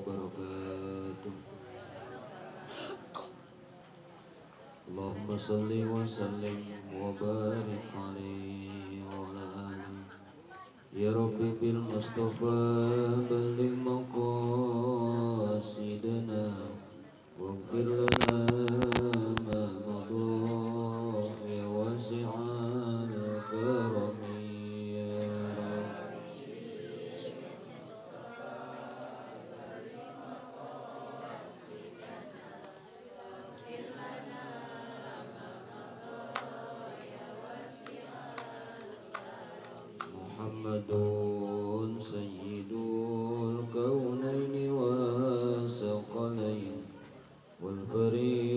wabarakatuh. Allahumma salli wa sallim wa barik alaihi wa ala alihi. Ya Rabbi bil Mustafa balligh maqasidana waghfir lana ma madha ya wasi'al karami ya Rabbi. Muhammadun sayyidul kaunaini wasaqalain wal fariqaini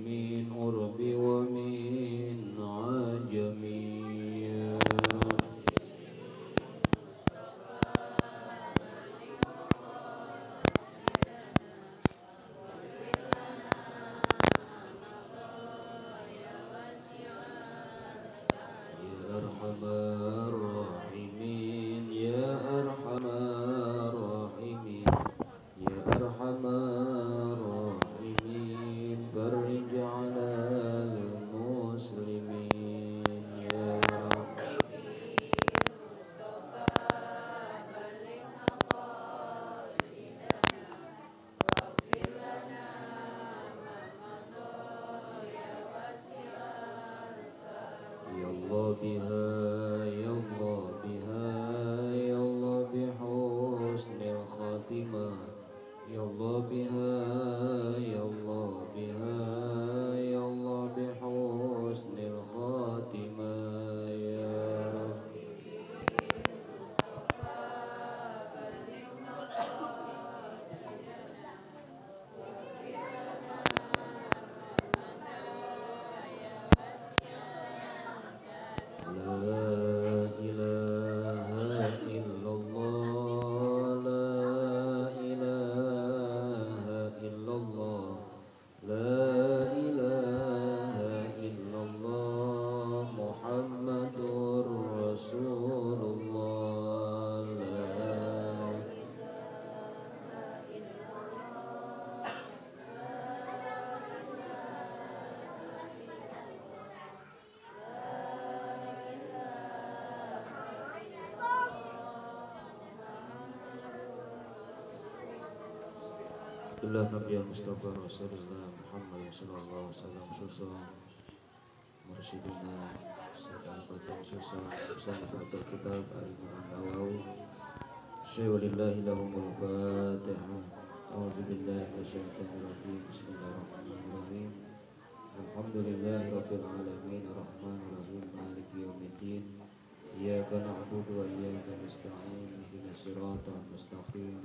min urbi wa min ajami ya arhamar rahimin ya arhamar rahimin ya arhamar rahimin farij 'alal muslimin ya Ya Allah biha ya Allah biha ya Allah bihusnil khatimah ya Allah biha ya Allah biha ya Allah bihusnil khatimah ya Rabbi. La ilaha illallah la ilaha illallah la ilaha illallah Muhammadur Rasulullah la Bismillah Nabi Mustafa Rasulullah Muhammad sallallahu alaihi wasallam susah mursyidina sahabat susah sahabat kitab Al-Imam Nawawi syai'ulillahi lahumul fatihah. A'udzu billahi minasyaitonir rajim. Bismillahirrahmanirrahim. Alhamdulillahi rabbil alamin arrahmanir rahim maliki yaumiddin. Iyyaka na'budu wa iyyaka nasta'in ihdinas siratal mustaqim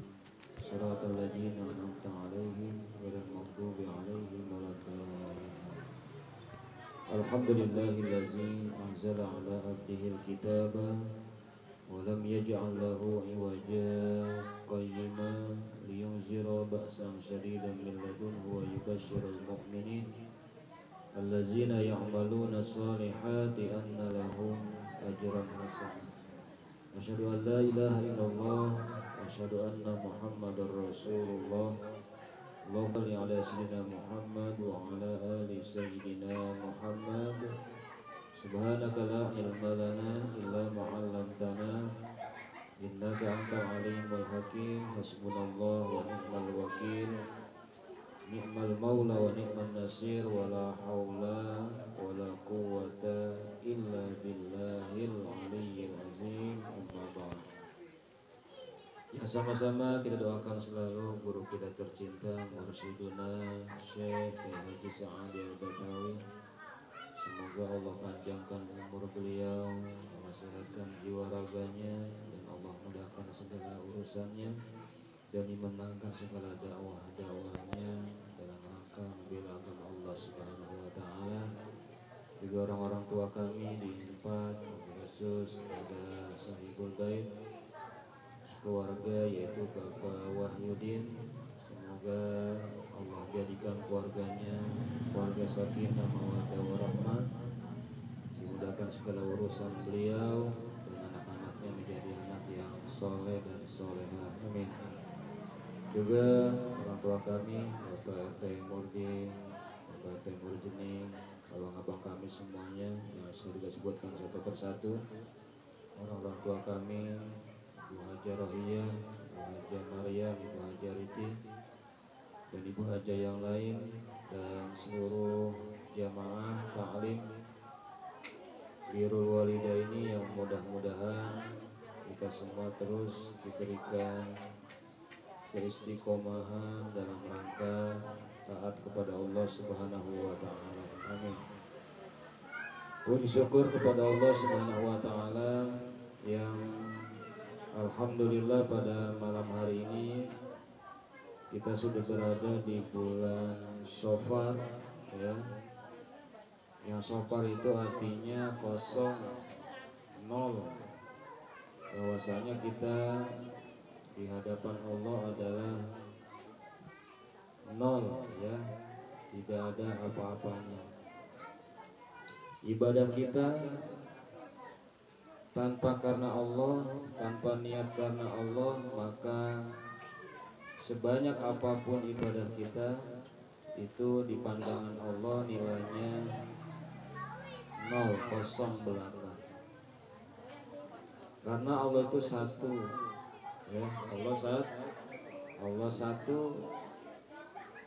صراط الذين أنعمت عليهم غير المغضوب عليهم ولا الضالين. الحمد لله الذي أنزل على عبده الكتاب ولم يجعل له عوجا قيما لينذر بأسا شديدا من لدنه ويبشر المؤمنين الذين يعملون الصالحات أن لهم أجرا حسنا. أشهد أن لا إله إلا الله أشهد أن محمد رسول الله. اللهم صل على سيدنا محمد وعلى آل سيدنا محمد. سبحانك لا علم لنا إلا ما علمتنا إنك أنت العليم الحكيم. حسبنا الله ونعم الوكيل نعم المولى ونعم النصير ولا حول ولا قوة إلا بالله العلي العظيم. أما بعد. Ya sama-sama kita doakan selalu guru kita tercinta Mursyiduna Syekh Haji Sa'adi Al-Badawi. Semoga Allah panjangkan umur beliau, Allah sehatkan jiwa raganya, dan Allah mudahkan segala urusannya dan dimenangkan segala dakwah-dakwahnya dalam rangka membela agama Allah Subhanahu wa taala. Juga orang-orang tua kami di tempat khusus ada Sahibul Bait keluarga yaitu Bapak Wahyudin, semoga Allah jadikan keluarganya keluarga sakinah mawaddah warahmah, dimudahkan segala urusan beliau dan anak-anaknya menjadi anak yang soleh dan solehah, amin. Juga orang tua kami, Bapak RT Murdin, Bapak RT Murjening, abang-abang kami semuanya yang sudah disebutkan satu persatu. Orang-orang tua kami, Ibu Haja Rohiyah, Ibu Haja Maryam, Ibu Haja Riti, dan Ibu Haja yang lain, dan seluruh jamaah taklim Birrul Walidaini yang mudah-mudahan kita semua terus diberikan keistiqomahan dalam rangka taat kepada Allah Subhanahu wa taala. Amin. Puji syukur kepada Allah Subhanahu wa taala yang alhamdulillah pada malam hari ini kita sudah berada di bulan Syafar, ya. Yang Syafar itu artinya kosong, nol. Bahwasanya kita di hadapan Allah adalah nol, ya, tidak ada apa-apanya. Ibadah kita tanpa karena Allah, tanpa niat karena Allah, maka sebanyak apapun ibadah kita itu di pandangan Allah nilainya nol, kosong belaka. Karena Allah itu satu, ya, Allah satu,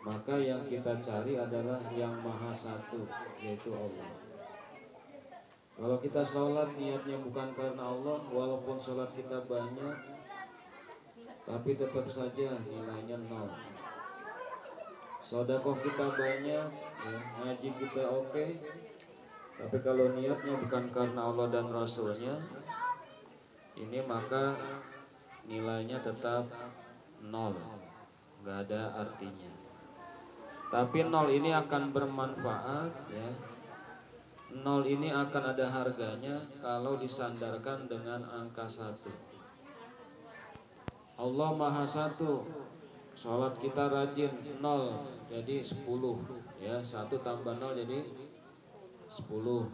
maka yang kita cari adalah yang maha satu, yaitu Allah. Kalau kita sholat niatnya bukan karena Allah, walaupun sholat kita banyak, tapi tetap saja nilainya nol. Sedekah kita banyak, ya, ngaji kita oke, tapi kalau niatnya bukan karena Allah dan Rasulnya, ini maka nilainya tetap nol, nggak ada artinya. Tapi nol ini akan bermanfaat, ya. Nol ini akan ada harganya kalau disandarkan dengan angka 1. Allah maha satu, sholat kita rajin, nol jadi 10, ya, 1 tambah 0 jadi 10.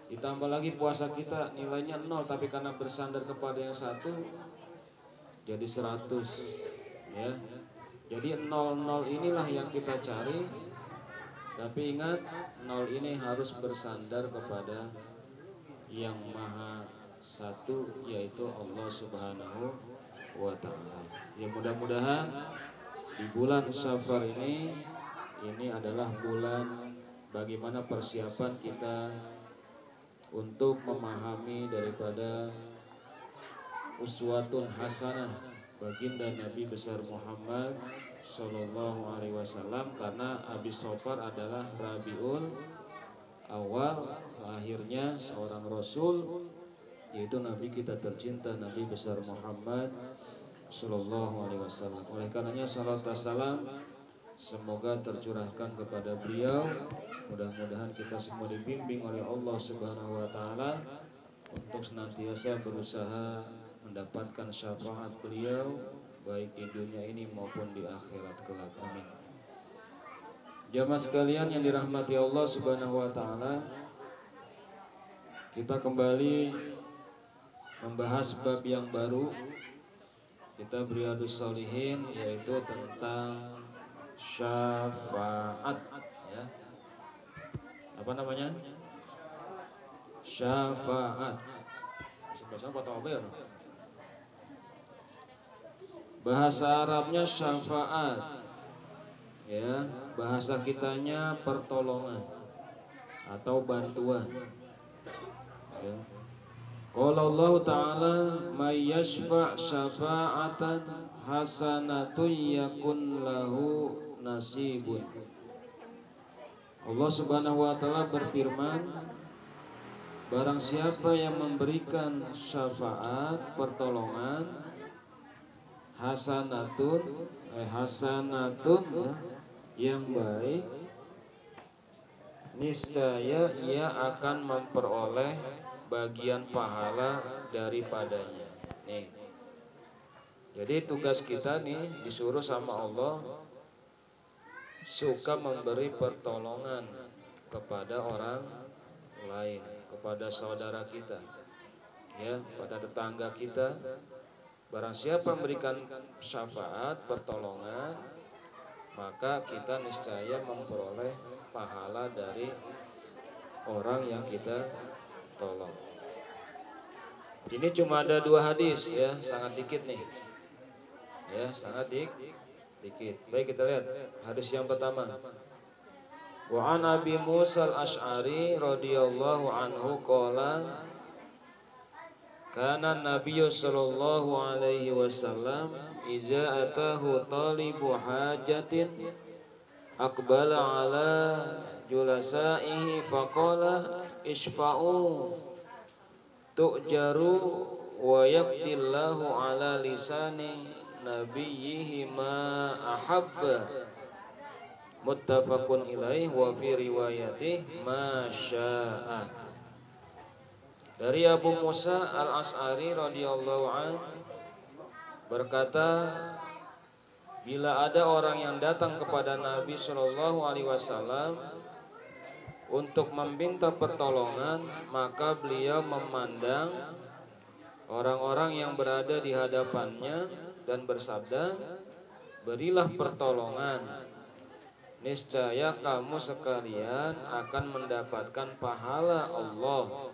Ditambah lagi puasa kita nilainya 0, tapi karena bersandar kepada yang 1 jadi 100, ya. Jadi 00 inilah yang kita cari. Tapi ingat, 0 ini harus bersandar kepada yang maha satu, yaitu Allah Subhanahu wa ta'ala. Ya, mudah-mudahan di bulan Syafar ini adalah bulan bagaimana persiapan kita untuk memahami daripada uswatun hasanah baginda Nabi besar Muhammad Sallallahu Alaihi Wasallam, karena habis Syafar adalah Rabiul Awal, lahirnya seorang Rasul, yaitu Nabi kita tercinta Nabi besar Muhammad Sallallahu Alaihi Wasallam. Oleh karenanya salat dan salam semoga tercurahkan kepada beliau. Mudah-mudahan kita semua dibimbing oleh Allah Subhanahu Wa Taala untuk senantiasa berusaha mendapatkan syafaat beliau, baik di dunia ini maupun di akhirat kelak. Amin. Jamaah sekalian yang dirahmati Allah Subhanahu wa taala, kita kembali membahas bab yang baru kitab Riyadhus Shalihin, yaitu tentang syafaat, ya. Apa namanya? Syafaat. Bahasa apa ya? Bahasa Arabnya syafaat, ya. Bahasa kitanya pertolongan atau bantuan, ya. Qala Allah Ta'ala may yashfa' syafa'atan hasanatun yakun lahu nasibun. Allah Subhanahu wa taala berfirman, barang siapa yang memberikan syafaat, pertolongan, hasanatun, ya, yang baik, niscaya ia akan memperoleh bagian pahala daripadanya. Nih. Jadi tugas kita nih disuruh sama Allah suka memberi pertolongan kepada orang lain, kepada saudara kita, ya, pada tetangga kita, Barang siapa memberikan syafaat, pertolongan, maka kita niscaya memperoleh pahala dari orang yang kita tolong. Ini cuma ada 2 hadis ya, sangat dikit nih. Ya, sangat dikit. Baik, kita lihat hadis yang pertama. Wa an Abi Musa al-Asy'ari radhiyallahu anhu qala kana Nabiyyu sallallahu alaihi wasallam idza atahu talibu hajatin aqbala ala julasaihi faqala isfa'u tu'jaru wa yaqdillahu ala lisani nabiyyihi ma ahabba muttafaqun ilaih wa fi riwayatih ma syaa. Dari Abu Musa al-Asy'ari radhiyallahu an berkata, bila ada orang yang datang kepada Nabi sallallahu alaihi wasallam untuk meminta pertolongan, maka beliau memandang orang-orang yang berada di hadapannya dan bersabda, berilah pertolongan, niscaya kamu sekalian akan mendapatkan pahala Allah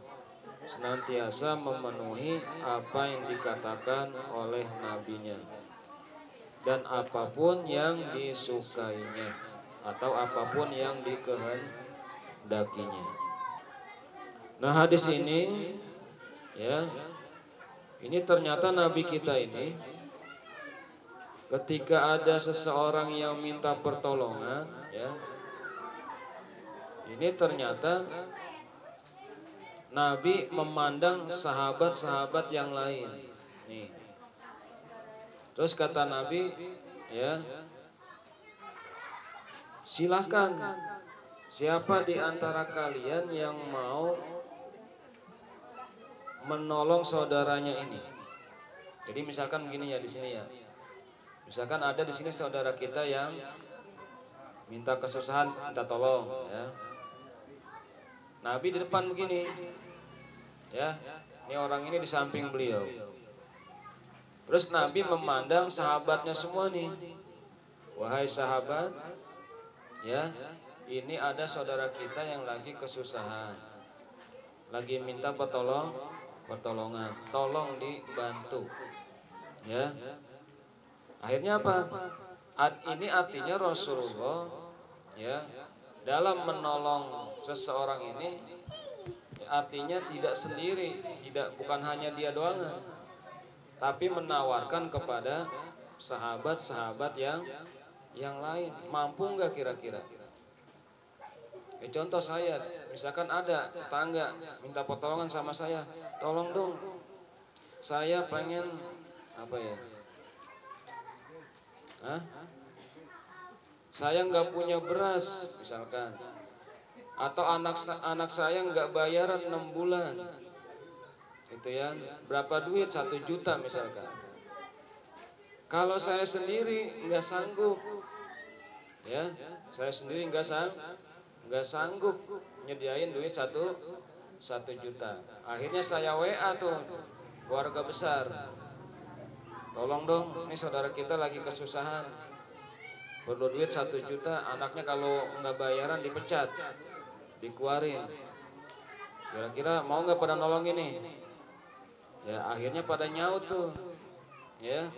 senantiasa memenuhi apa yang dikatakan oleh nabinya dan apapun yang disukainya atau apapun yang dikehendakinya. Nah, hadis ini ya, ini ternyata nabi kita ini ketika ada seseorang yang minta pertolongan ya, ini ternyata Nabi memandang sahabat-sahabat yang lain. Nih. Terus kata Nabi, ya, silahkan siapa di antara kalian yang mau menolong saudaranya ini. Jadi misalkan begini ya di sini ya. Misalkan ada di sini saudara kita yang minta kesusahan, minta tolong, ya. Nabi di depan begini, ya, ini orang ini di samping beliau. Terus Nabi memandang sahabatnya semua nih, wahai sahabat, ya, ini ada saudara kita yang lagi kesusahan, lagi minta pertolongan, tolong dibantu, ya. Akhirnya apa? Ini artinya Rasulullah, ya, dalam menolong seseorang ini artinya tidak sendiri, bukan hanya dia doang, tapi menawarkan kepada sahabat-sahabat yang lain. Mampu nggak kira-kira? Contoh saya, misalkan ada tetangga minta pertolongan sama saya, tolong dong, saya pengen apa ya? Saya nggak punya beras misalkan, atau anak saya nggak bayaran 6 bulan, gitu ya, berapa duit, 1 juta misalkan. Kalau saya sendiri nggak sanggup, ya, saya sendiri nggak sanggup nyediain duit 1 juta. Akhirnya saya WA tuh keluarga besar, tolong dong, ini saudara kita lagi kesusahan, perlu duit 1 juta, anaknya kalau nggak bayaran dipecat, dikeluarin. Kira-kira mau nggak pada nolong ini? Ya, akhirnya pada nyaut tuh, ya,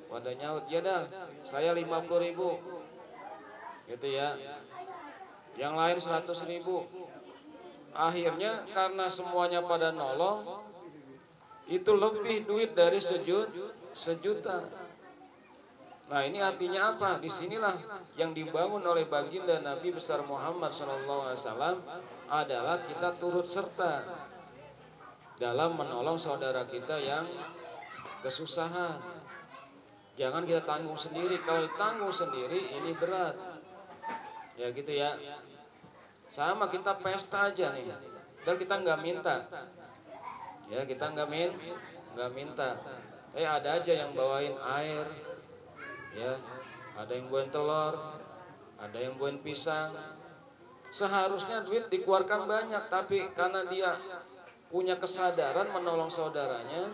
pada nyaut, ya dah, saya 50.000, gitu ya. Yang lain 100.000. Akhirnya karena semuanya pada nolong, itu lebih duit dari sejuta. Nah, ini artinya apa? Disinilah yang dibangun oleh baginda Nabi besar Muhammad SAW adalah kita turut serta dalam menolong saudara kita yang kesusahan. Jangan kita tanggung sendiri. Kalau tanggung sendiri ini berat. Ya gitu ya. Sama kita pesta aja nih. Dan kita nggak minta. Ya kita nggak minta. Ada aja yang bawain air. Ya, ada yang bawain telur, ada yang bawain pisang. Seharusnya duit dikeluarkan banyak, tapi karena dia punya kesadaran menolong saudaranya,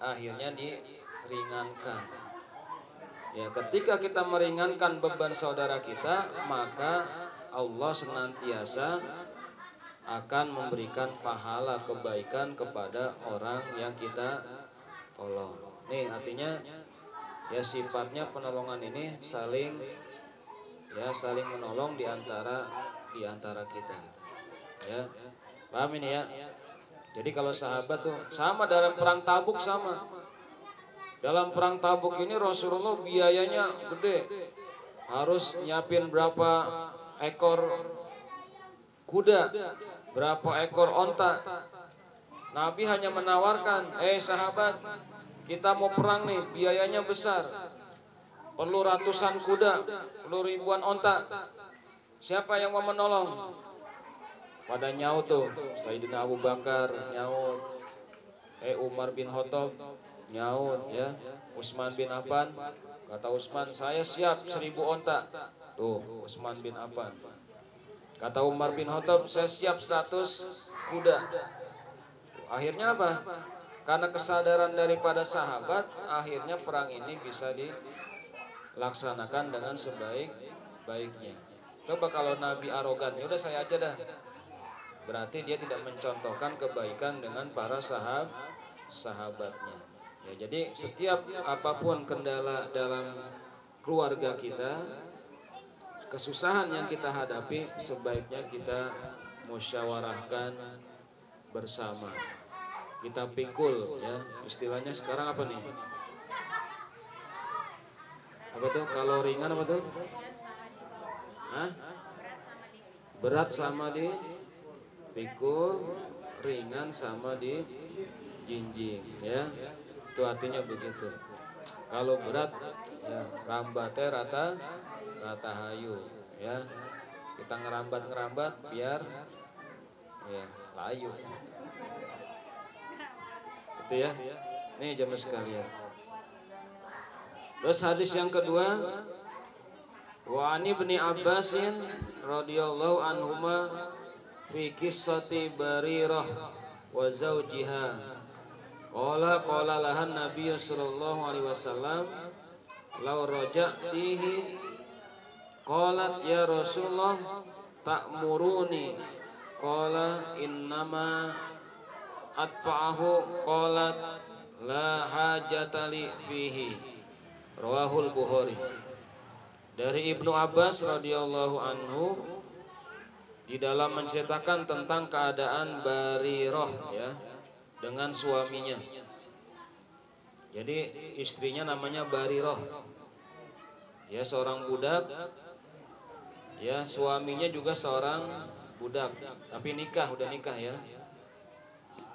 akhirnya ringankan. Ya, ketika kita meringankan beban saudara kita, maka Allah senantiasa akan memberikan pahala kebaikan kepada orang yang kita tolong. Nih artinya ya sifatnya penolongan ini saling menolong di antara kita. Ya. Paham ini ya? Jadi kalau sahabat tuh sama dalam perang Tabuk sama. Dalam perang Tabuk ini Rasulullah biayanya gede. Harus nyiapin berapa ekor kuda, berapa ekor onta. Nabi hanya menawarkan, sahabat, kita mau perang nih, biayanya besar. Perlu ratusan kuda, perlu ribuan onta. Siapa yang mau menolong? Pada nyaut tuh, Sayyidina Abu Bakar nyaut, Umar bin Khattab nyaut ya, Utsman bin Affan. Kata Utsman, saya siap 1000 onta. Tuh, Utsman bin Affan. Kata Umar bin Khattab, saya siap 100 kuda. Akhirnya apa? Karena kesadaran daripada sahabat, akhirnya perang ini bisa dilaksanakan dengan sebaik-baiknya. Coba kalau Nabi arogan, ya udah saya aja dah. Berarti dia tidak mencontohkan kebaikan dengan para sahabatnya. Ya, jadi setiap apapun kendala dalam keluarga kita, kesusahan yang kita hadapi, sebaiknya kita musyawarahkan bersama. Kita pikul ya, istilahnya sekarang apa nih? Apa tuh? Kalau ringan apa tuh? Hah? Berat sama dipikul, ringan sama dijinjing ya. Itu artinya begitu. Kalau berat ya rambatnya rata hayu ya. Kita ngerambat biar ya layu. Itu ya. Nih jamaah sekalian. Terus hadis yang kedua, wa ani ibni Abbasin radhiyallahu anhuma fi qissati Barirah wa zawjiha. Qala lahan Nabi sallallahu alaihi wasallam law raja'tihi qalat ya Rasulullah ta'muruni qala innama atfa'ahu qalat la hajatali fihi. Rawahul Bukhari. Dari Ibnu Abbas radhiyallahu anhu di dalam menceritakan tentang keadaan Barirah ya dengan suaminya. Jadi istrinya namanya Barirah. Ya seorang budak. Ya suaminya juga seorang budak, tapi udah nikah ya.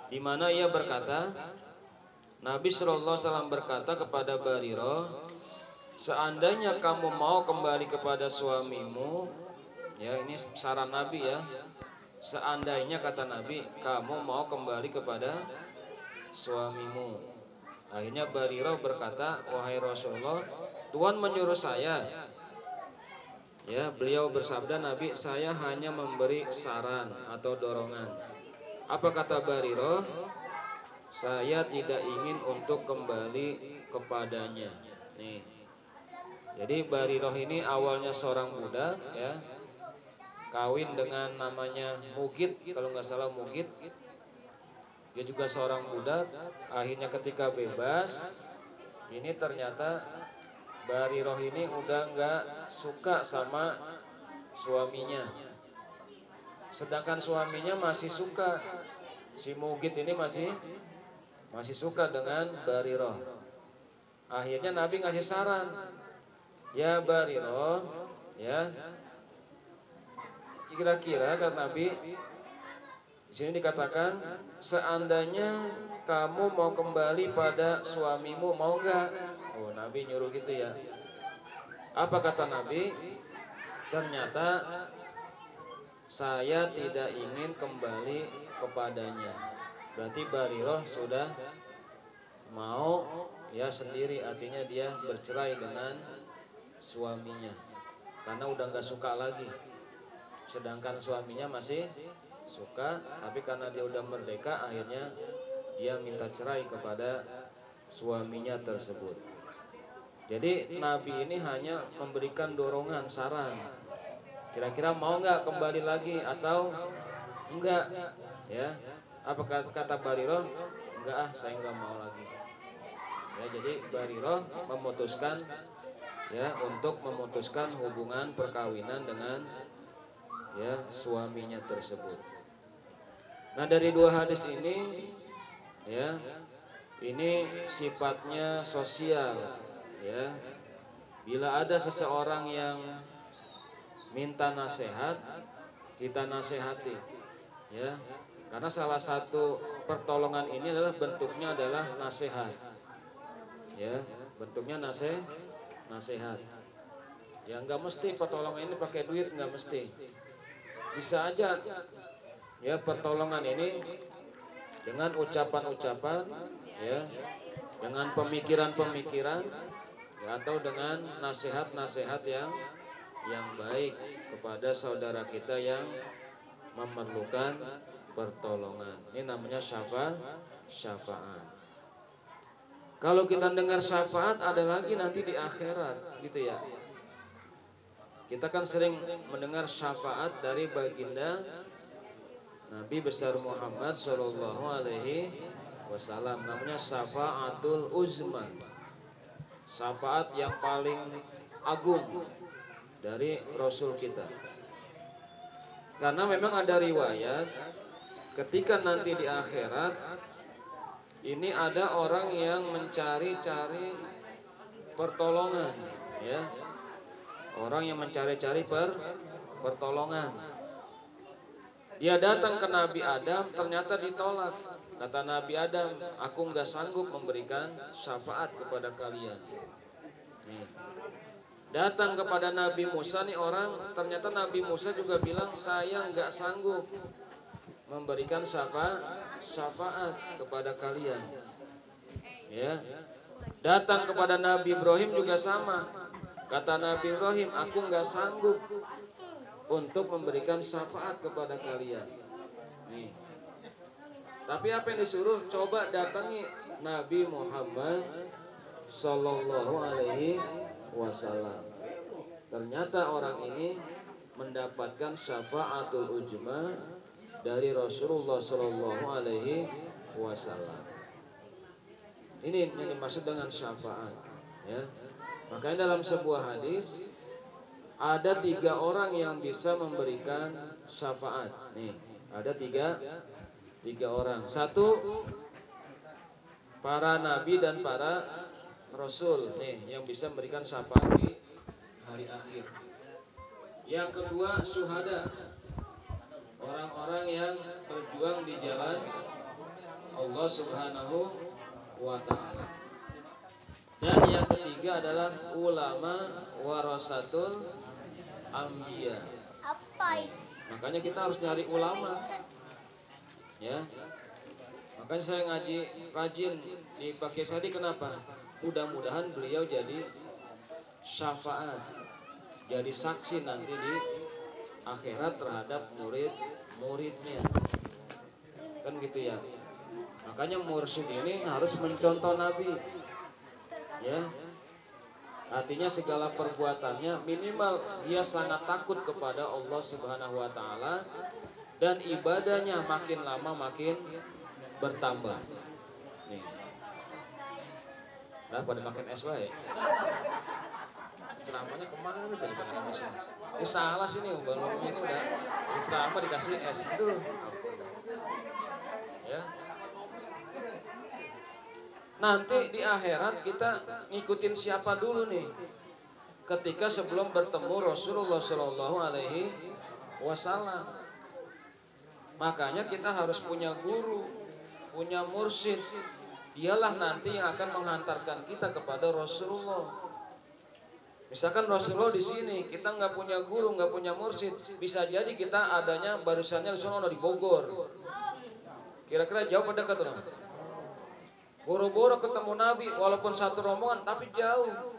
Di mana ia berkata, Nabi sallallahu alaihi wasallam berkata kepada Barirah, seandainya kamu mau kembali kepada suamimu, ya ini saran Nabi ya. Seandainya kata Nabi, kamu mau kembali kepada suamimu. Akhirnya Barirah berkata, wahai Rasulullah, Tuhan menyuruh saya. Ya, beliau bersabda, Nabi, saya hanya memberi saran atau dorongan. Apa kata Barirah? Saya tidak ingin untuk kembali kepadanya. Nih. Jadi Barirah ini awalnya seorang budak ya. Kawin dengan namanya Mugid, kalau nggak salah Mugid. Dia juga seorang budak. Akhirnya ketika bebas, ini ternyata Barirah ini udah nggak suka sama suaminya. Sedangkan suaminya masih suka. Si Mugid ini masih suka dengan Barirah. Akhirnya Nabi ngasih saran, ya Barirah, ya kira-kira kata Nabi, di sini dikatakan seandainya kamu mau kembali pada suamimu, mau nggak? Oh Nabi nyuruh gitu ya. Apa kata Nabi? Ternyata saya tidak ingin kembali kepadanya. Berarti Barirah sudah mau ya sendiri, artinya dia bercerai dengan suaminya karena udah nggak suka lagi. Sedangkan suaminya masih suka, tapi karena dia udah merdeka, akhirnya dia minta cerai kepada suaminya tersebut. Jadi Nabi ini hanya memberikan dorongan, saran. Kira-kira mau nggak kembali lagi atau enggak? Ya, apa kata Barirah? Enggak ah, saya nggak mau lagi. Ya, jadi Barirah memutuskan ya untuk memutuskan hubungan perkawinan dengan ya suaminya tersebut. Nah, dari dua hadis ini ya, ini sifatnya sosial ya. Bila ada seseorang yang minta nasihat, kita nasihati ya. Karena salah satu pertolongan ini adalah bentuknya adalah nasihat. Ya, bentuknya nasihat. Ya nggak mesti pertolongan ini pakai duit, nggak mesti. Bisa aja ya pertolongan ini dengan ucapan-ucapan ya, dengan pemikiran-pemikiran ya, atau dengan nasihat-nasihat yang baik kepada saudara kita yang memerlukan pertolongan. Ini namanya syafaat. Kalau kita dengar syafaat ada lagi nanti di akhirat, gitu ya. Kita kan sering mendengar syafaat dari baginda Nabi besar Muhammad Shallallahu Alaihi Wasallam. Namanya syafaatul uzma, syafaat yang paling agung dari Rasul kita. Karena memang ada riwayat ketika nanti di akhirat ini ada orang yang mencari-cari pertolongan ya. Orang yang mencari-cari pertolongan. Dia datang ke Nabi Adam, ternyata ditolak. Kata Nabi Adam, aku nggak sanggup memberikan syafaat kepada kalian. Nih. Datang kepada Nabi Musa nih orang, ternyata Nabi Musa juga bilang saya nggak sanggup memberikan syafaat kepada kalian. Ya. Datang kepada Nabi Ibrahim juga sama. Kata Nabi Ibrahim, aku nggak sanggup untuk memberikan syafaat kepada kalian. Nih. Tapi apa yang disuruh? Coba datangi Nabi Muhammad Sallallahu Alaihi Wasallam. Ternyata orang ini mendapatkan syafaatul ujma dari Rasulullah Sallallahu Alaihi Wasallam. Ini yang dimaksud dengan syafaat. Ya. Makanya dalam sebuah hadis ada 3 orang yang bisa memberikan syafaat. Nih, ada tiga orang. Satu, para nabi dan para rasul nih yang bisa memberikan syafaat di hari akhir. Yang kedua, syuhada, orang-orang yang berjuang di jalan Allah Subhanahu wa Ta'ala. Dan yang ketiga adalah ulama warasatul anbiya. Makanya kita harus nyari ulama. Ya. Makanya saya ngaji rajin di Pakai Sadi, kenapa? Mudah-mudahan beliau jadi syafaat, jadi saksi nanti di akhirat terhadap murid-muridnya. Kan gitu ya. Makanya mursyid ini harus mencontoh Nabi. Ya, artinya segala perbuatannya minimal dia sangat takut kepada Allah Subhanahu wa Ta'ala, dan ibadahnya makin lama makin bertambah. Nih, nah pada makin es ya. Ceramahnya kemana nih tadi makan es? Ini salah sini, belum ini udah ceramah dikasih es itu. Ya. Nanti di akhirat kita ngikutin siapa dulu nih? Ketika sebelum bertemu Rasulullah Shallallahu Alaihi Wasallam. Makanya kita harus punya guru, punya mursyid. Dialah nanti yang akan menghantarkan kita kepada Rasulullah. Misalkan Rasulullah di sini, kita nggak punya guru, nggak punya mursyid, bisa jadi kita adanya barisannya Rasulullah di Bogor. Kira-kira jauh pada dekat tuh? Boro-boro ketemu Nabi, walaupun satu rombongan tapi jauh.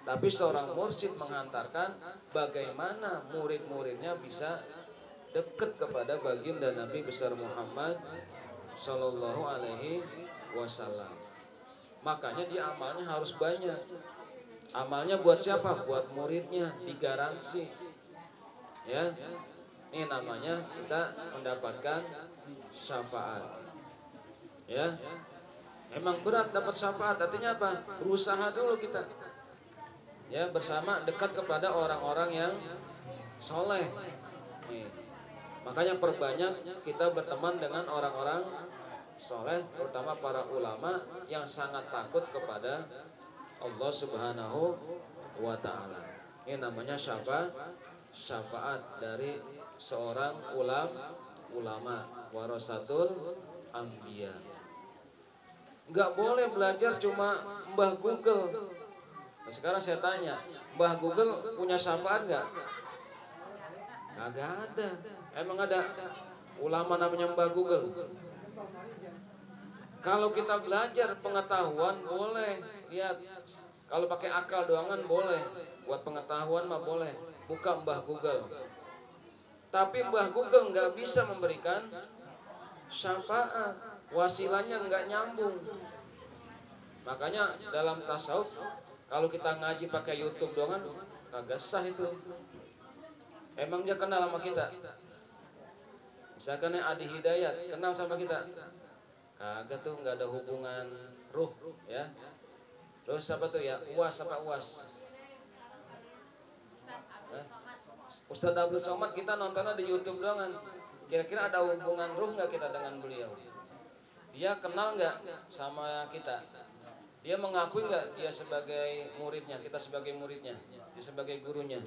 Tapi seorang mursyid menghantarkan bagaimana murid-muridnya bisa dekat kepada baginda Nabi besar Muhammad Sallallahu Alaihi Wasallam. Makanya dia amalnya harus banyak. Amalnya buat siapa? Buat muridnya, digaransi. Ya, ini namanya kita mendapatkan syafaat. Ya, memang berat dapat syafaat. Artinya apa? Berusaha dulu kita. Ya, bersama dekat kepada orang-orang yang soleh. Nih, makanya perbanyak kita berteman dengan orang-orang soleh, terutama para ulama yang sangat takut kepada Allah Subhanahu wa Ta'ala. Ini namanya syafaat dari seorang ulama warasatul anbiya. Nggak boleh belajar cuma Mbah Google. Nah, sekarang saya tanya, Mbah Google punya syafaat nggak? Nggak ada. Emang ada ulama namanya Mbah Google? Kalau kita belajar pengetahuan boleh, lihat. Kalau pakai akal doangan boleh, buat pengetahuan mah boleh. Bukan Mbah Google. Tapi Mbah Google nggak bisa memberikan syafaat, wasilahnya nggak nyambung. Makanya dalam tasawuf, kalau kita ngaji pakai YouTube doangan, kagak sah itu. Emang dia kenal sama kita? Misalkan Adi Hidayat kenal sama kita? Kagak tuh, nggak ada hubungan ruh, ya. Terus siapa tuh ya? Uwas apa Uwas? Ustadz Abdul Somad kita nontonnya di YouTube doangan. Kira-kira ada hubungan ruh nggak kita dengan beliau? Dia kenal nggak sama kita? Dia mengakui nggak dia sebagai muridnya, kita sebagai muridnya, dia sebagai gurunya?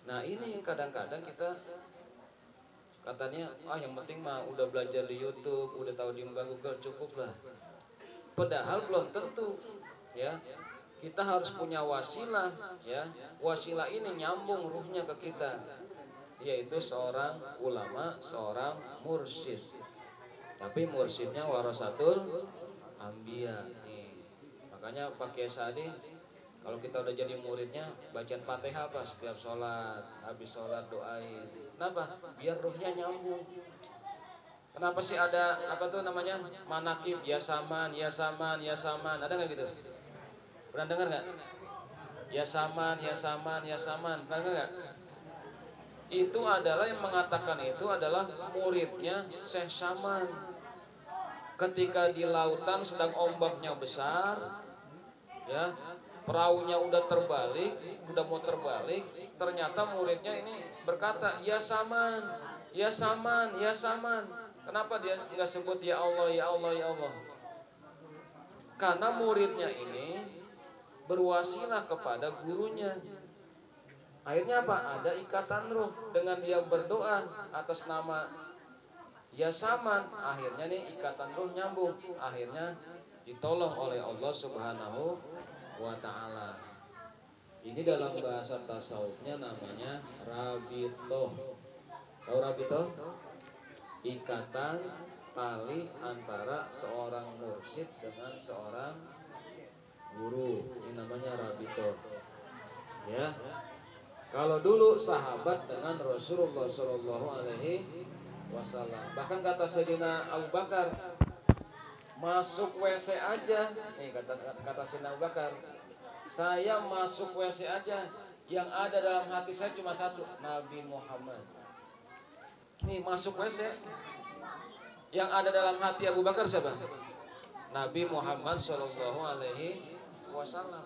Nah ini yang kadang-kadang kita katanya, yang penting mah udah belajar di YouTube, udah tahu di Google, cukup lah. Padahal belum tentu, ya. Kita harus punya wasilah, ya. Wasilah ini nyambung ruhnya ke kita, yaitu seorang ulama, seorang mursyid. Tapi mursyidnya warasatul anbiya. Makanya Pak Kiai Sadi, kalau kita udah jadi muridnya, bacaan Fatihah apa setiap sholat, habis sholat doain. Kenapa? Biar ruhnya nyambung. Kenapa sih ada apa tuh namanya manakib, ya saman, ya saman, ya saman? Ada nggak gitu? Pernah dengar nggak? Ya saman, ya saman, ya saman. Pernah dengar nggak? Itu adalah yang mengatakan itu adalah muridnya Syekh Saman. Ketika di lautan sedang ombaknya besar, ya, perahunya udah terbalik, udah mau terbalik, ternyata muridnya ini berkata, ya Saman, ya Saman, ya Saman. Kenapa dia nggak sebut ya Allah, ya Allah, ya Allah? Karena muridnya ini berwasilah kepada gurunya. Akhirnya apa? Ada ikatan ruh dengan dia berdoa atas nama ya Saman. Akhirnya nih ikatan ruh nyambung. Akhirnya ditolong oleh Allah Subhanahu wa Ta'ala. Ini dalam bahasa tasawufnya namanya rabitoh. Tahu rabitoh? Ikatan tali antara seorang mursyid dengan seorang guru. Ini namanya rabitoh. Ya. Kalau dulu sahabat dengan Rasulullah Shallallahu Alaihi Wasallam, bahkan kata Sayyidina Abu Bakar, masuk WC aja. Nih kata Sayyidina Abu Bakar, saya masuk WC aja, yang ada dalam hati saya cuma satu, Nabi Muhammad. Nih masuk WC, yang ada dalam hati Abu Bakar siapa? Nabi Muhammad Shallallahu Alaihi Wasallam.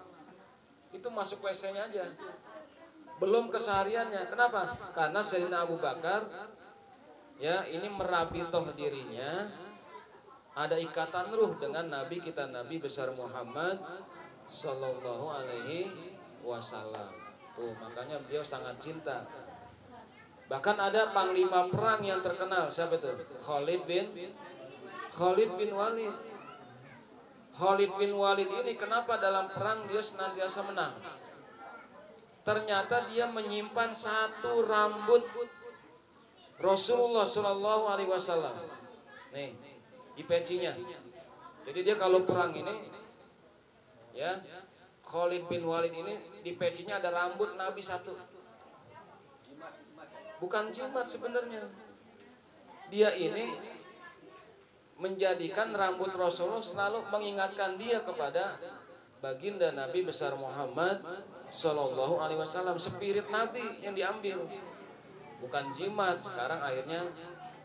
Itu masuk WC-nya aja, belum kesehariannya. Kenapa? Karena Sayyidina Abu Bakar, ya, ini merabitoh dirinya, ada ikatan ruh dengan Nabi kita, Nabi besar Muhammad Sallallahu Alaihi Wasallam. Tuh, makanya beliau sangat cinta. Bahkan ada panglima perang yang terkenal, siapa itu? Khalid bin Walid. Khalid bin Walid ini kenapa dalam perang dia senantiasa menang? Ternyata dia menyimpan satu rambut Rasulullah Shallallahu Alaihi Wasallam. Nih, di pecinya. Jadi dia kalau perang ini, ya, Khalid bin Walid ini di pecinya ada rambut Nabi satu. Bukan jimat sebenarnya. Dia ini menjadikan rambut Rasulullah selalu mengingatkan dia kepada baginda Nabi besar Muhammad Shallallahu Alaihi Wasallam. Spirit Nabi yang diambil, bukan jimat. Sekarang akhirnya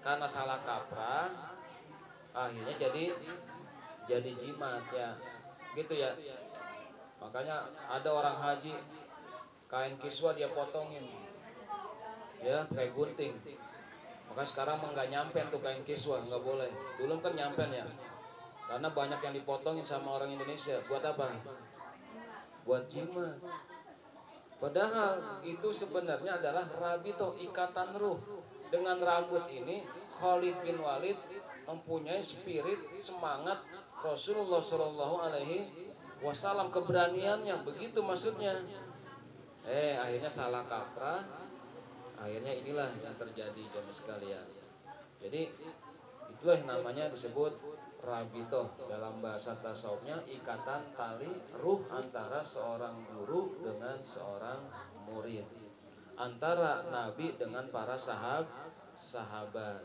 karena salah kaprah, akhirnya jadi jimat ya, gitu ya. Makanya ada orang haji kain kiswa dia potongin, ya kayak gunting. Maka sekarang nggak nyampe tuh kain kiswa, nggak boleh. Dulu kan nyampe ya, karena banyak yang dipotongin sama orang Indonesia. Buat apa? Buat jimat. Padahal itu sebenarnya adalah rabitoh, ikatan ruh. Dengan rambut ini Khalid bin Walid mempunyai spirit semangat Rasulullah Shallallahu Alaihi Wasallam, keberaniannya, begitu maksudnya. Akhirnya salah kaprah, akhirnya inilah yang terjadi jamaah sekalian. Jadi itulah yang namanya disebut rabitoh, dalam bahasa tasawufnya ikatan tali ruh antara seorang guru dengan seorang murid, antara Nabi dengan para sahabat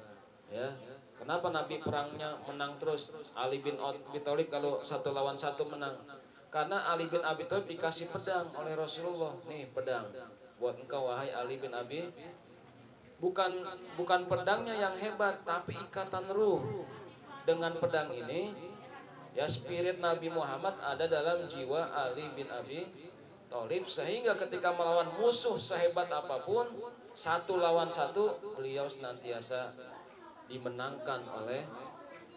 ya. Kenapa Nabi perangnya menang terus? Ali bin Abi Thalib kalau 1 lawan 1 menang, karena Ali bin Abi Thalib dikasih pedang oleh Rasulullah. Nih pedang buat engkau wahai Ali bin Abi. Bukan pedangnya yang hebat, tapi ikatan ruh. Dengan pedang ini ya, spirit Nabi Muhammad ada dalam jiwa Ali bin Abi Thalib, sehingga ketika melawan musuh sehebat apapun, 1 lawan 1 beliau senantiasa dimenangkan oleh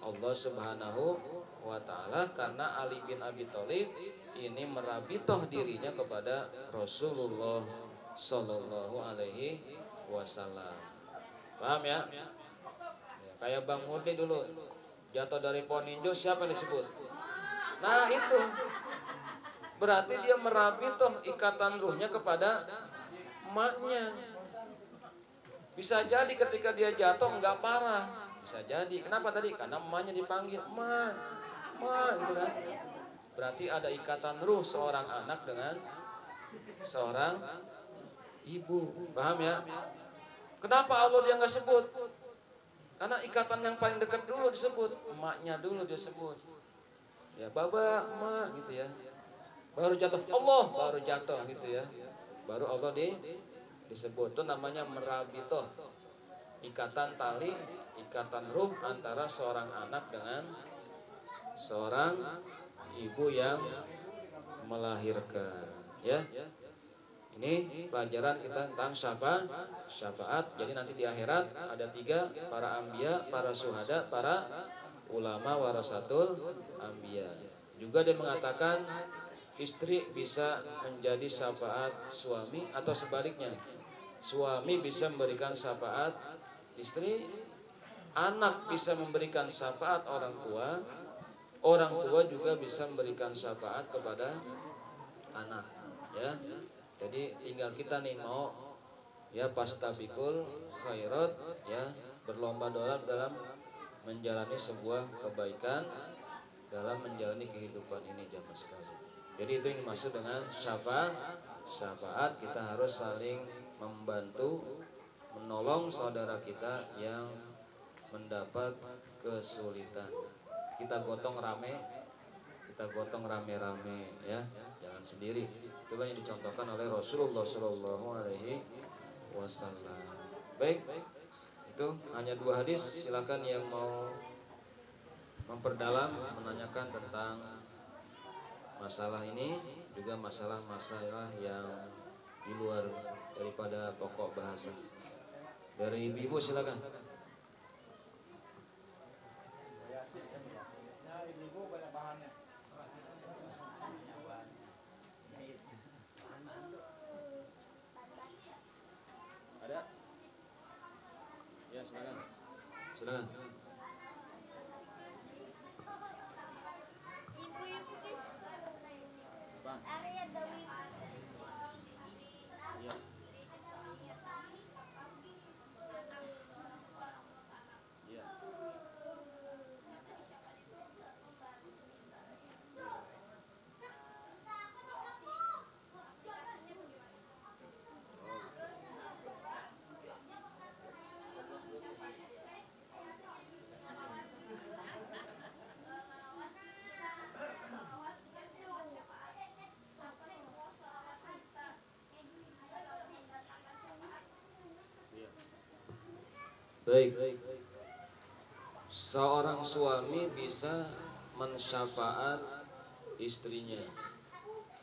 Allah Subhanahu wa Ta'ala, karena Ali bin Abi Thalib ini merabitoh dirinya kepada Rasulullah Sallallahu Alaihi Wasallam. Paham ya? Kayak Bang Murni dulu jatuh dari pohon ninjo, siapa yang disebut? Nah itu berarti dia merabitoh ikatan ruhnya kepada emaknya. Bisa jadi ketika dia jatuh enggak parah, bisa jadi. Kenapa tadi? Karena emaknya dipanggil emak, emak gitu kan. Berarti ada ikatan ruh seorang anak dengan seorang ibu. Paham ya? Kenapa Allah dia nggak sebut? Karena ikatan yang paling dekat dulu disebut, emaknya dulu disebut. Ya baba, emak gitu ya. Baru jatuh Allah, baru jatuh gitu ya. Baru Allah disebut. Itu namanya merabitoh, ikatan tali, ikatan ruh antara seorang anak dengan seorang ibu yang melahirkan. Ya. Ini pelajaran kita tentang syafaat. Jadi nanti di akhirat ada 3, para anbiya, para syuhada, para ulama warasatul anbiya. Juga dia mengatakan istri bisa menjadi syafaat suami atau sebaliknya. Suami bisa memberikan syafaat istri, anak bisa memberikan syafaat orang tua juga bisa memberikan syafaat kepada anak, ya. Jadi tinggal kita nih mau ya pastabikul khairat, ya berlomba dalam menjalani sebuah kebaikan, dalam menjalani kehidupan ini jamaah sekalian. Jadi itu yang dimaksud dengan syafaat. Kita harus saling membantu, menolong saudara kita yang mendapat kesulitan. Kita gotong rame-rame ya, jangan sendiri. Itulah yang dicontohkan oleh Rasulullah Shallallahu Alaihi Wasallam. Baik, itu hanya 2 hadis. Silakan yang mau memperdalam, menanyakan tentang masalah ini, juga masalah-masalah yang di luar daripada pokok bahasa. Dari ibu silakan. Ibu banyak bahannya. Ada? Ya silakan. Silakan. Bang. Ya. Baik, seorang suami bisa mensyafaat istrinya,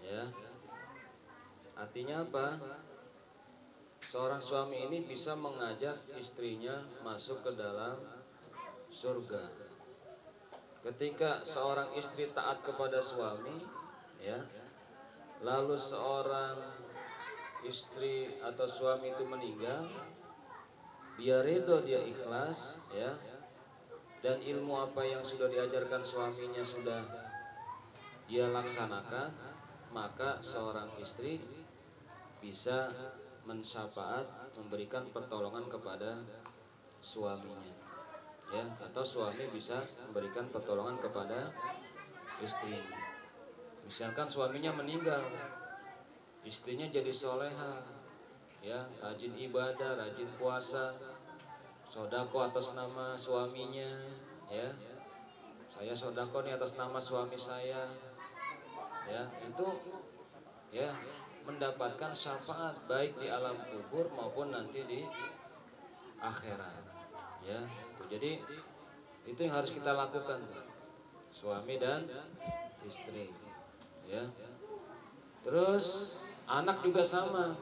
ya. Artinya apa? Seorang suami ini bisa mengajak istrinya masuk ke dalam surga. Ketika seorang istri taat kepada suami, ya, lalu seorang istri atau suami itu meninggal, dia ridho, dia ikhlas, ya, dan ilmu apa yang sudah diajarkan suaminya sudah dia laksanakan, maka seorang istri bisa mensyafaat, memberikan pertolongan kepada suaminya, ya, atau suami bisa memberikan pertolongan kepada istri. Misalkan suaminya meninggal, istrinya jadi soleha, ya, rajin ibadah, rajin puasa, sodako atas nama suaminya, ya, saya sodako nih atas nama suami saya, ya, itu, ya, mendapatkan syafaat baik di alam kubur maupun nanti di akhirat, ya. Jadi itu yang harus kita lakukan, suami dan istri, ya. Terus anak juga sama,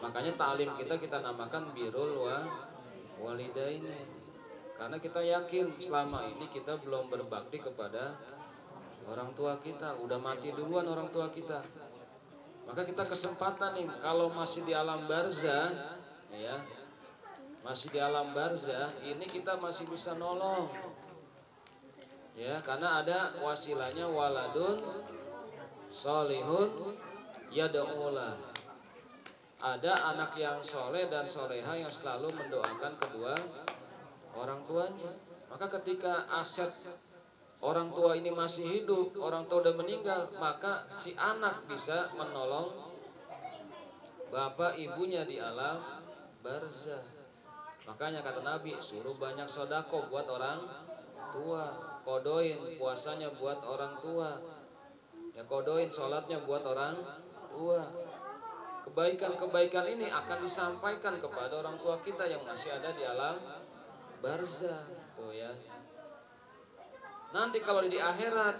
makanya ta'lim kita namakan birrul walidaini, karena kita yakin selama ini kita belum berbakti kepada orang tua kita, udah mati duluan orang tua kita. Maka kita kesempatan nih, kalau masih di alam barzah, ya, masih di alam barzah, ini kita masih bisa nolong, ya, karena ada wasilahnya waladun solihun yad'ulah. Ada anak yang soleh dan soleha yang selalu mendoakan kedua orang tuanya. Maka ketika aset orang tua ini masih hidup, orang tua udah meninggal, maka si anak bisa menolong bapak ibunya di alam barzah. Makanya kata Nabi, suruh banyak sodako buat orang tua, kodoin puasanya buat orang tua, ya, kodoin sholatnya buat orang tua. Kebaikan-kebaikan ini akan disampaikan kepada orang tua kita yang masih ada di alam barzah, tuh, ya. Nanti kalau di akhirat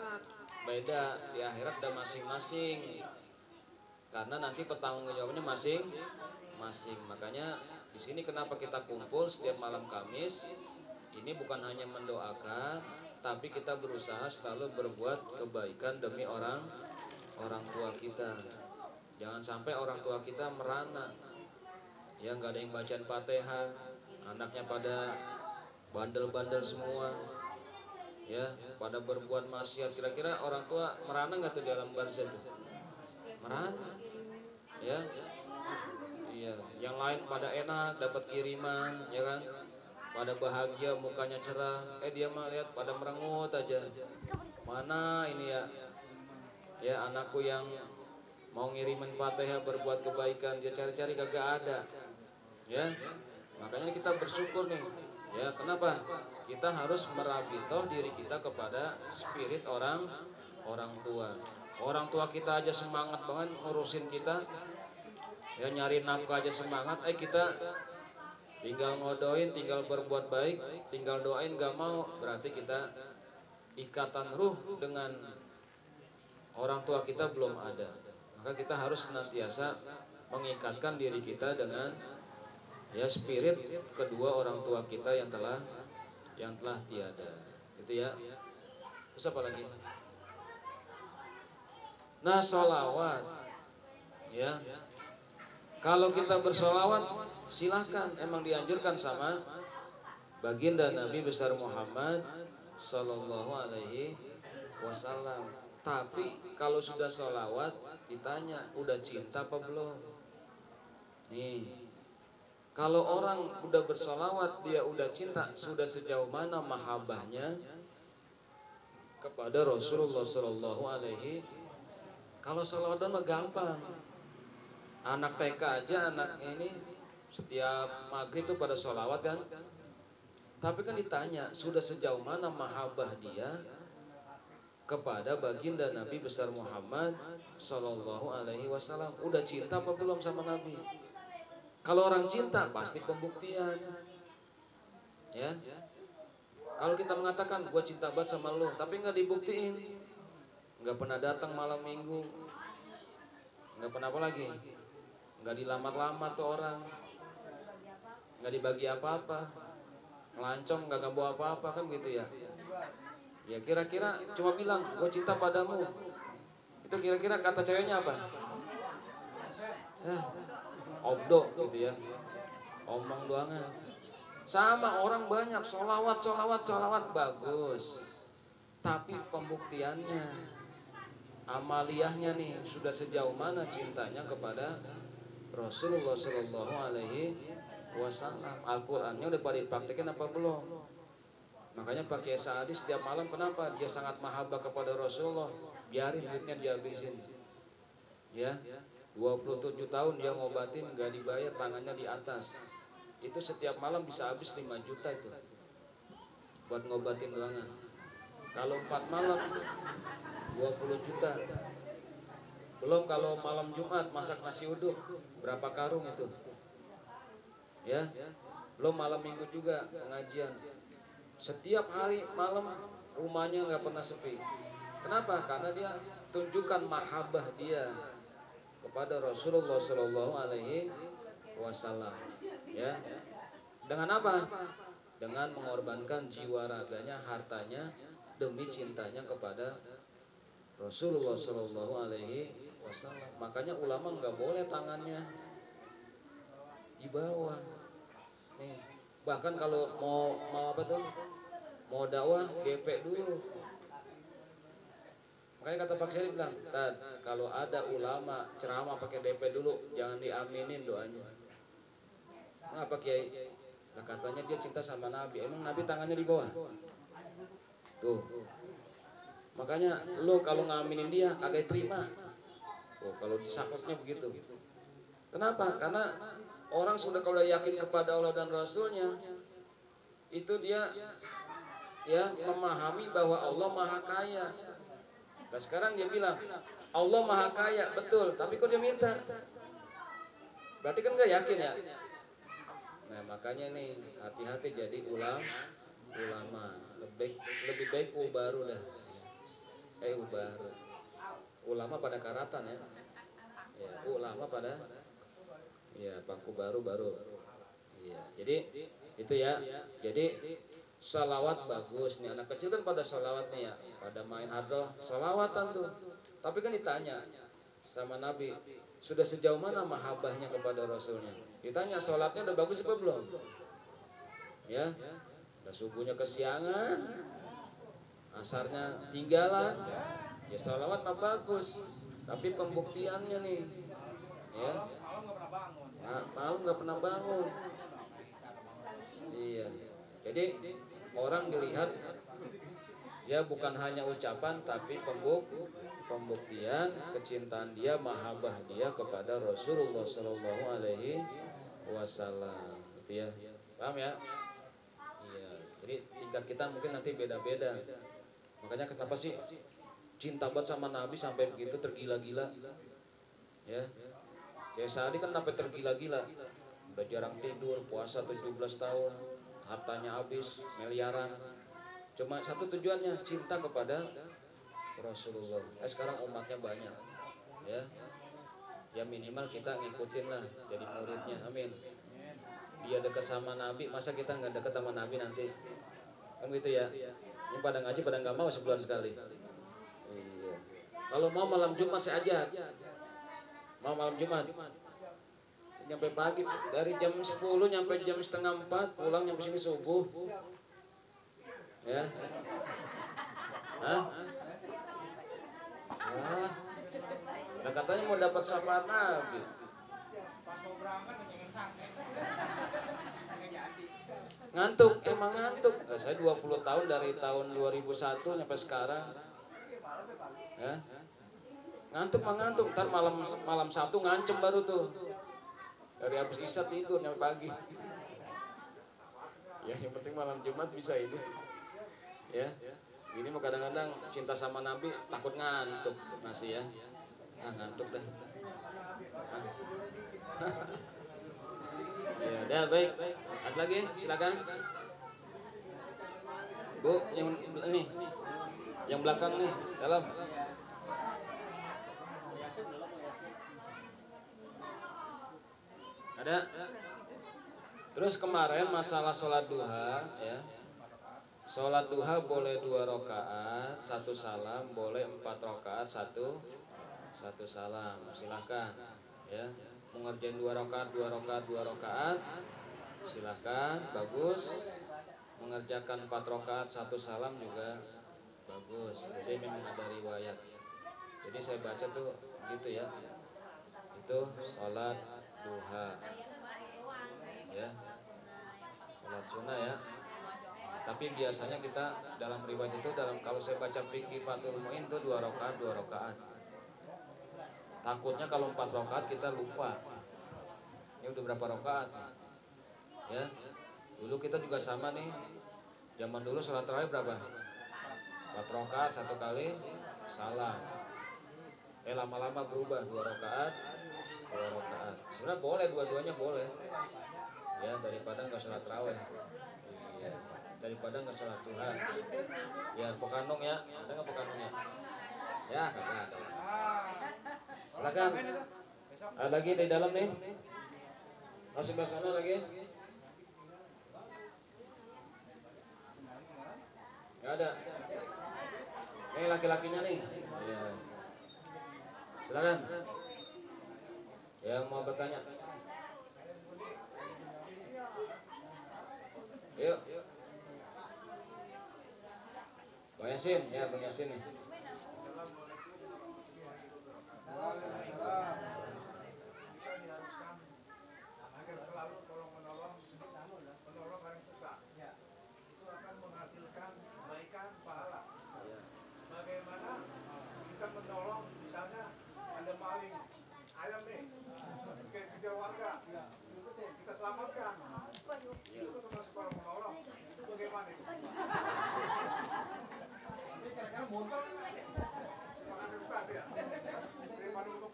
beda, di akhirat ada masing-masing, karena nanti pertanggungjawabannya masing-masing. Makanya di sini kenapa kita kumpul setiap malam Kamis? Ini bukan hanya mendoakan, tapi kita berusaha selalu berbuat kebaikan demi orang tua kita. Jangan sampai orang tua kita merana, ya, nggak ada yang bacaan Fatihah, anaknya pada bandel-bandel semua, ya, pada berbuat maksiat. Kira-kira orang tua merana nggak tuh dalam barzah itu? Merana, ya, iya. Yang lain pada enak, dapat kiriman, ya kan, pada bahagia, mukanya cerah. Dia mah lihat pada merengut aja. Mana ini, ya, ya, anakku yang mau ngirimin Fatihah berbuat kebaikan, dia cari-cari kagak ada, ya. Makanya kita bersyukur nih, ya. Kenapa? Kita harus merabitoh diri kita kepada spirit orang tua. Orang tua kita aja semangat banget ngurusin kita, ya, nyari nafkah aja semangat. Kita tinggal ngodoin, tinggal berbuat baik, tinggal doain gak mau, berarti kita ikatan ruh dengan orang tua kita belum ada. Maka kita harus senantiasa mengikatkan diri kita dengan, ya, spirit kedua orang tua kita yang telah tiada. Itu, ya. Terus apa lagi? Nah, sholawat, ya. Kalau kita bersolawat, silahkan, emang dianjurkan sama baginda Nabi besar Muhammad Sallallahu Alaihi Wasallam. Tapi kalau sudah sholawat, ditanya, udah cinta apa belum? Nih, kalau orang udah bersolawat, dia udah cinta, sudah sejauh mana mahabbahnya kepada Rasulullah Sallallahu Alaihi. Kalau sholawat mah gampang. Anak TK aja, anak ini setiap maghrib itu pada sholawat kan. Tapi kan ditanya, sudah sejauh mana mahabbah dia kepada baginda Nabi besar Muhammad Sallallahu Alaihi Wasallam. Udah cinta apa belum sama Nabi? Kalau orang cinta pasti pembuktian. Ya, kalau kita mengatakan gue cinta banget sama lo, tapi nggak dibuktiin, nggak pernah datang malam minggu, nggak pernah apa lagi, nggak dilamar-lamar tuh orang, nggak dibagi apa-apa, ngelancong nggak bawa apa-apa kan gitu ya. Ya kira-kira cuma bilang gue cinta padamu, itu kira-kira kata ceweknya apa? Ya, obdo gitu ya, omong doangan. Sama orang banyak sholawat, sholawat, sholawat bagus, tapi pembuktiannya, amaliyahnya nih sudah sejauh mana cintanya kepada Rasulullah Shallallahu Alaihi Wasallam. Al-Qurannya udah pada dipraktekin apa belum? Makanya Pak Kiai Saadi setiap malam kenapa dia sangat mahabbah kepada Rasulullah? Biarin duitnya dihabisin. Ya, 27 tahun dia ngobatin nggak dibayar, tangannya di atas. Itu setiap malam bisa habis 5 juta itu buat ngobatin doangan. Kalau 4 malam 20 juta. Belum kalau malam Jumat masak nasi uduk berapa karung itu? Ya. Belum malam Minggu juga pengajian. Setiap hari malam rumahnya nggak pernah sepi. Kenapa? Karena dia tunjukkan mahabbah dia kepada Rasulullah Shallallahu Alaihi Wasallam. Ya. Dengan apa? Dengan mengorbankan jiwa raganya, hartanya demi cintanya kepada Rasulullah Shallallahu Alaihi Wasallam. Makanya ulama nggak boleh tangannya di bawah. Nih, bahkan kalau mau apa tuh? Mau dakwah, gepek dulu. Makanya kata Pak Syarif bilang, Tad, kalau ada ulama ceramah pakai DP dulu, jangan diaminin doanya. Kenapa Kiai? Nah, katanya dia cinta sama Nabi. Emang Nabi tangannya di bawah? Tuh. Makanya lo kalau ngaminin dia kagak terima. Oh, kalau disakutnya begitu. Kenapa? Karena orang sudah kalau yakin kepada Allah dan Rasulnya, itu dia ya memahami bahwa Allah Maha Kaya. Nah sekarang dia bilang Allah Maha Kaya, betul. Tapi kok dia minta? Berarti kan nggak yakin ya. Nah makanya nih hati-hati jadi ulama. Lebih baik baru dah. Baru. Ulama pada karatan ya. Ya, ulama pada ya bangku baru. Iya. Jadi itu ya. Jadi salawat bagus nih, anak kecil kan pada salawat nih ya, pada main hadroh salawatan tuh. Tapi kan ditanya sama Nabi, sudah sejauh mana mahabbahnya kepada Rasulnya? Ditanya sholatnya udah bagus apa belum? Ya, udah subuhnya kesiangan, asarnya tinggalan, ya salawat mah bagus. Tapi pembuktiannya nih, ya, malam nggak pernah bangun. Iya, jadi orang dilihat ya bukan hanya ucapan tapi pembuktian kecintaan dia, mahabbah dia kepada Rasulullah Shallallahu Alaihi Wasallam, gitu ya, paham ya? Iya, jadi tingkat kita mungkin nanti beda-beda. Makanya kenapa sih cinta banget sama Nabi sampai begitu tergila-gila? Ya, ya Saadi kan sampai tergila-gila, udah jarang tidur, puasa 17 tahun, hartanya habis miliaran. Cuma satu tujuannya, cinta kepada Rasulullah. Sekarang umatnya banyak, ya. Ya minimal kita ngikutin lah, jadi muridnya. Amin. Dia dekat sama Nabi, masa kita nggak dekat sama Nabi nanti? Kan gitu ya. Ini pada ngaji pada nggak mau sebulan sekali. Iya. Kalau mau malam Jumat saya ajak. Mau malam Jumat. Nyampe pagi dari jam 10 nyampe jam setengah 4, pulang nyampe sini subuh. Ya. Hah? Nah, nah katanya mau dapat syafaat Nabi. Ngantuk, emang ngantuk. Nah, saya 20 tahun dari tahun 2001 sampai sekarang. Ya. Ngantuk mah ngantuk, ntar malam Sabtu ngancem baru tuh. Dari habis isya tidur nyampe pagi. Ya yang penting malam Jumat bisa ini. Ya. Ini mau kadang-kadang cinta sama Nabi takut ngantuk masih ya. Ngantuk dah. Ya, dah baik. Ada lagi? Silakan. Bu, yang ini, yang belakang nih, dalam. Ada. Terus kemarin masalah sholat duha, ya. Sholat duha boleh 2 rakaat, 1 salam, boleh 4 rakaat, satu salam. Silahkan, ya. Mengerjain 2 rakaat, 2 rakaat, 2 rakaat, silahkan, bagus. Mengerjakan 4 rakaat, 1 salam juga bagus. Jadi memang ada riwayat. Jadi saya baca tuh gitu ya. Itu sholat duha, ya. Sholat sunnah ya. Tapi biasanya kita dalam riwayat itu kalau saya baca fikih Fathul Muin itu 2 rakaat, 2 rakaat. Takutnya kalau 4 rakaat kita lupa. Ini udah berapa rakaat? Ya. Dulu kita juga sama nih. Zaman dulu sholat tarawih berapa? 4 rakaat, 1 kali salam. Lama-lama berubah 2 rakaat, 2 rakaat. Sebenarnya boleh, dua-duanya boleh. Ya, daripada nggak sholat tarawih. Ya, daripada nggak sholat duha. Ya, Pokanong ya. Ada nggak Pokanong ya? Ya, kagak ada. Silakan. Ada lagi di dalam nih. Masuk ke sana lagi. Nggak ada. Ini laki-lakinya nih. Ya. Silakan. Yang mau bertanya. Yuk. Bang Yasin, ya Bang Yasin nih.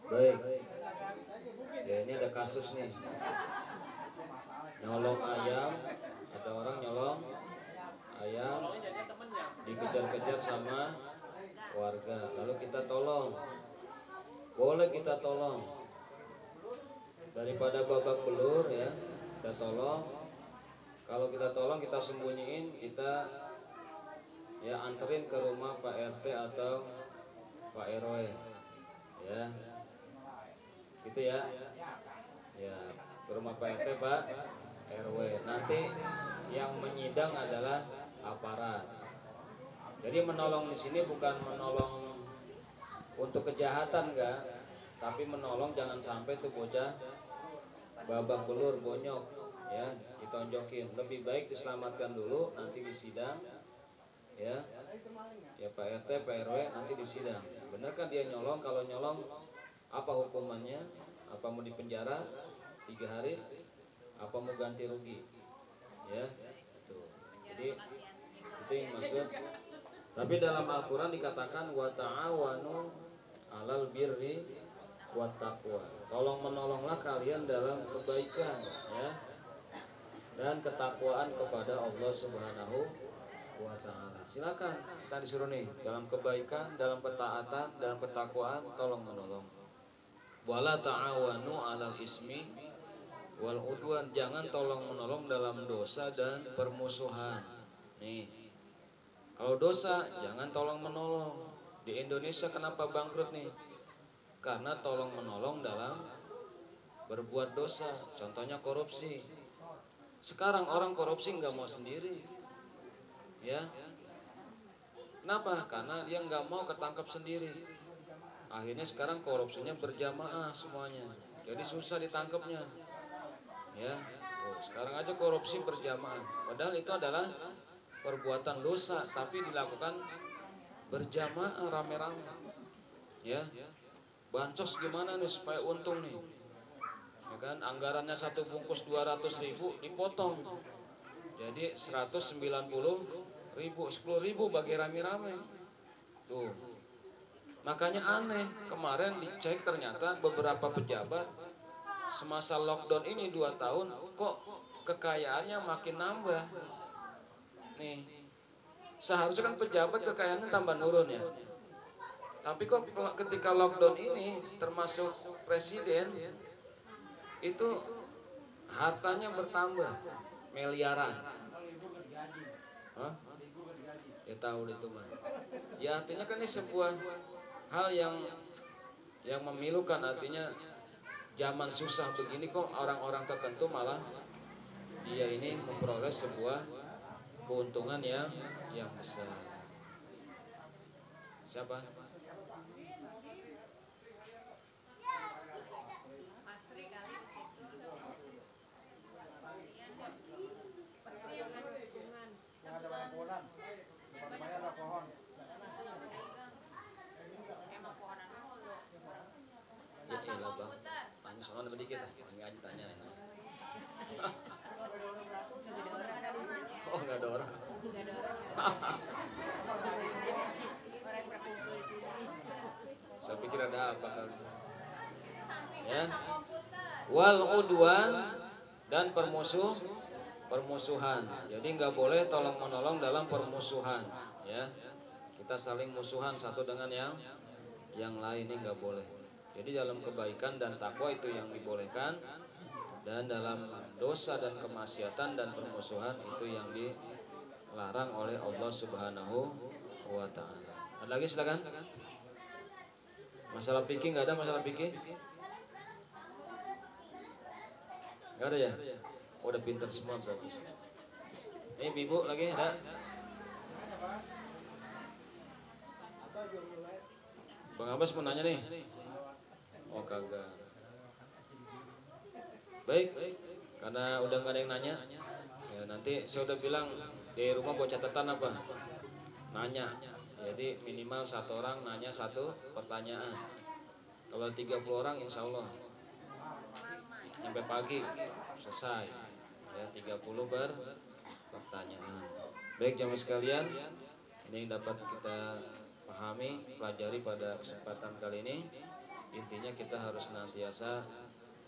Baik. Ya ini ada kasus nih. Nyolong ayam, ada orang nyolong ayam, dikejar-kejar sama warga. Lalu kita tolong. Boleh kita tolong. Daripada babak belur ya, kita tolong. Kalau kita tolong, kita sembunyiin, kita ya anterin ke rumah Pak RT atau Pak RW. Ya. Gitu ya. Ya, ke rumah Pak RT, Pak RW. Nanti yang menyidang adalah aparat. Jadi menolong di sini bukan menolong untuk kejahatan enggak, tapi menolong jangan sampai tuh bocah babak belur, bonyok ya, ditonjokin. Lebih baik diselamatkan dulu, nanti disidang ya. Ya Pak RT, Pak RW nanti disidang. Benar kan dia nyolong? Kalau nyolong apa hukumannya? Apa mau dipenjara 3 hari? Apa mau ganti rugi? Ya, itu. Jadi itu yang maksud. Tapi dalam Al-Quran dikatakan wa ta'awanu 'alal birri wat taqwa. Tolong menolonglah kalian dalam kebaikan ya. Dan ketakwaan kepada Allah Subhanahu wa taala. Silakan kita disuruh nih dalam kebaikan, dalam ketaatan, dalam ketakwaan tolong menolong. Wala ta'awanu 'alal ismi wal udwan. Jangan tolong menolong dalam dosa dan permusuhan. Nih. Kalau dosa jangan tolong menolong. Di Indonesia kenapa bangkrut nih? Karena tolong menolong dalam berbuat dosa. Contohnya korupsi. Sekarang orang korupsi nggak mau sendiri. Ya. Kenapa? Karena dia nggak mau ketangkap sendiri. Akhirnya sekarang korupsinya berjamaah semuanya. Jadi susah ditangkapnya. Ya. Oh, sekarang aja korupsi berjamaah. Padahal itu adalah perbuatan dosa, tapi dilakukan berjamaah rame-rame. Ya. Bansos gimana nih supaya untung nih? Ya kan, anggarannya 1 bungkus 200.000 dipotong. Jadi 190.000, 10.000 bagi rame-rame. Tuh. Makanya aneh, kemarin dicek ternyata beberapa pejabat semasa lockdown ini 2 tahun kok kekayaannya makin nambah. Nih, Seharusnya kan pejabat kekayaannya tambah nurun ya. Tapi kok ketika lockdown ini termasuk presiden itu hartanya bertambah miliaran. Hah? Ya tahu itu mah. Ya artinya kan ini sebuah hal yang memilukan, artinya zaman susah begini kok orang-orang tertentu malah dia ini memperoleh sebuah keuntungan yang besar. Siapa? Ya elah bang, tanya soal sedikit lah, enggak aja tanya. Oh nggak ada orang. Saya pikir ada apa kali. Ya. Wal udwan dan permusuhan. Jadi nggak boleh tolong menolong dalam permusuhan. Ya. Kita saling musuhan satu dengan yang lain, ini nggak boleh. Jadi dalam kebaikan dan takwa itu yang dibolehkan, dan dalam dosa dan kemaksiatan dan permusuhan itu yang dilarang oleh Allah Subhanahu wa taala. Ada lagi silakan. Masalah fikih nggak ada, masalah fikih? Nggak ada ya? Oh, udah pintar semua berarti. Ini ibu lagi ada? Bang Abbas mau nanya nih. Oh kagak. Baik, karena udah nggak ada yang nanya, ya nanti saya udah bilang di rumah buat catatan apa? Nanya. Jadi minimal satu orang nanya satu pertanyaan. Kalau 30 orang insya Allah sampai pagi selesai. Ya 30 pertanyaan. Baik jamaah sekalian, ini yang dapat kita pahami, pelajari pada kesempatan kali ini. Intinya kita harus senantiasa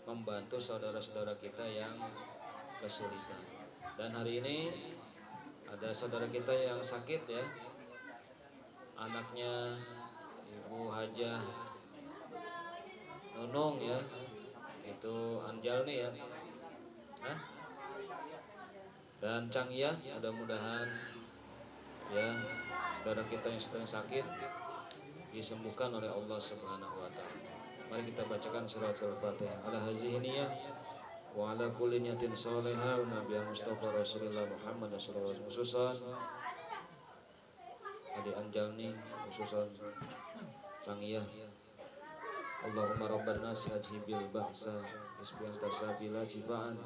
membantu saudara-saudara kita yang kesulitan. Dan hari ini ada saudara kita yang sakit ya, anaknya Ibu Hajah Nunung ya, itu Anjalni ya. Hah? Dan Cang Iya, mudah-mudahan ya saudara kita yang sedang sakit disembuhkan oleh Allah Subhanahu wa taala. Mari kita bacakan suratul Fatihah. Ala hazihi niyah wa ala kulli niyatin shalihah wa nabiyyi Mustafa Rasulullah Muhammad sallallahu alaihi wasallam. Adi Anjalni khususan Cang Iya. Allahumma rabban nas ajhibil ba'sa isbiyan tasabila sifaan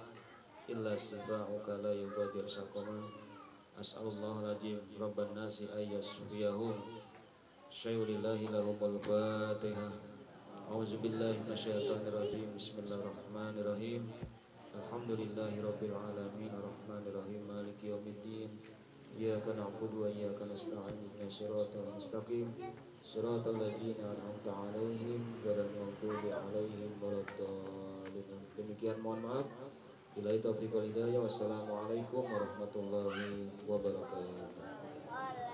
illa sifa'uka la yubadir saqama. As'alullah rajim rabban nasi ayyasfiyahum syayulillahi lahumul fatihah. A'udzubillahi minasyaitonirrajim. Bismillahirrahmanirrahim. Alhamdulillahi rabbil alamin arrahmanirrahim maliki yaumiddin. Iyyaka na'budu wa iyyaka nasta'in ihdinas siratal mustaqim siratal ladzina an'amta 'alaihim ghairil maghdubi 'alaihim waladdallin. Demikian mohon maaf. Billahi taufiq wal hidayah. Wassalamualaikum warahmatullahi wabarakatuh.